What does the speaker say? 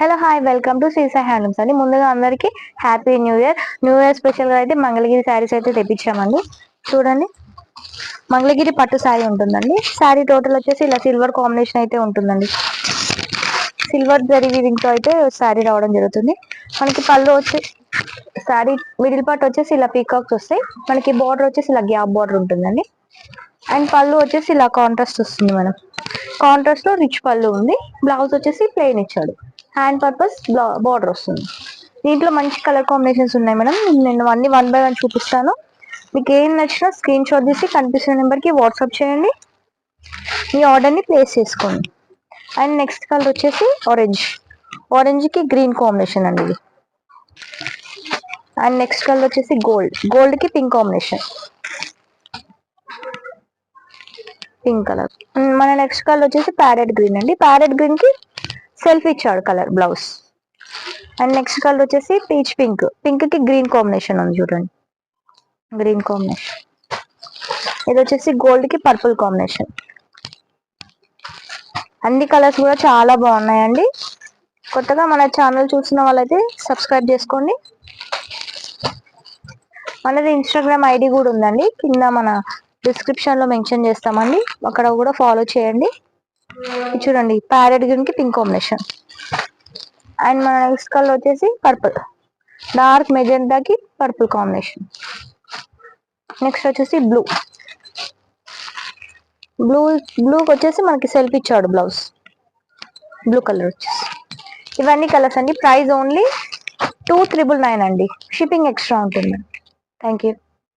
Hello hi welcome to Shri Sai handlooms అండి. ముందుగా అందరికి happy new year. New year special గా అయితే మంగళగిరి శారీస్ అయితే తెప్పించామండి. చూడండి, మంగళగిరి పట్టు శారీ ఉంటుందండి. శారీ టోటల్ వచ్చేసి ఇలా సిల్వర్ కాంబినేషన్ అయితే ఉంటుందండి. సిల్వర్ జరీ వీవింగ్ తో అయితే శారీ రావడం జరుగుతుంది. మనకి పళ్ళు వచ్చి శారీ మిడిల్ పార్ట్ వచ్చేసి ఇలా పీకాక్స్ వస్తాయి. మనకి బార్డర్ వచ్చేసి ఇలా గ్యాప్ బార్డర్ ఉంటుందండి. అండ్ పళ్ళు వచ్చేసి ఇలా కాంట్రాస్ట్ వస్తుంది. మనం కాంట్రాస్ట్ లో రిచ్ పళ్ళు ఉంది. బ్లౌజ్ వచ్చేసి ప్లెయిన్ ఇచ్చాడు. హ్యాండ్ పర్పస్ బార్డర్ వస్తుంది. దీంట్లో మంచి కలర్ కాంబినేషన్స్ ఉన్నాయి మేడం. నేను అన్ని 1 by 1 చూపిస్తాను. మీకు ఏం నచ్చినా స్క్రీన్ షాట్ తీసి కనిపిస్తున్న నెంబర్కి వాట్సాప్ చేయండి. మీ ఆర్డర్ని ప్లేస్ చేసుకోండి. అండ్ నెక్స్ట్ కలర్ వచ్చేసి ఆరెంజ్కి గ్రీన్ కాంబినేషన్ అండి ఇది. అండ్ నెక్స్ట్ కలర్ వచ్చేసి గోల్డ్కి పింక్ కాంబినేషన్, పింక్ కలర్. మన నెక్స్ట్ కలర్ వచ్చేసి ప్యారెట్ గ్రీన్ అండి. ప్యారెట్ గ్రీన్ కి సెల్ఫ్ ఇచ్చాడు colour blouse. And next colour వచ్చేసి పీచ్ పింక్ కి గ్రీన్ కాంబినేషన్ ఉంది. చూడండి, గ్రీన్ కాంబినేషన్. ఇది వచ్చేసి గోల్డ్ కి పర్పుల్ కాంబినేషన్. అన్ని కలర్స్ కూడా చాలా బాగున్నాయండి. కొత్తగా మన ఛానల్ చూసిన వాళ్ళైతే సబ్స్క్రైబ్ చేసుకోండి. మనది ఇన్స్టాగ్రామ్ ఐడి కూడా ఉందండి, కింద మన డిస్క్రిప్షన్ లో మెన్షన్ చేస్తామండి, అక్కడ కూడా ఫాలో చేయండి. చూడండి, ప్యారెట్ గ్రీన్ కి పింక్ కాంబినేషన్. అండ్ మన నెక్స్ట్ కలర్ వచ్చేసి పర్పుల్, డార్క్ మెజెంటాకి పర్పుల్ కాంబినేషన్. నెక్స్ట్ వచ్చేసి బ్లూకి వచ్చేసి మనకి సెల్ఫ్ ఇచ్చాడు బ్లౌజ్, బ్లూ కలర్ వచ్చేసి. ఇవన్నీ కలర్స్ అండి. ప్రైస్ ఓన్లీ 2999 అండి. షిప్పింగ్ ఎక్స్ట్రా ఉంటుంది. Thank you.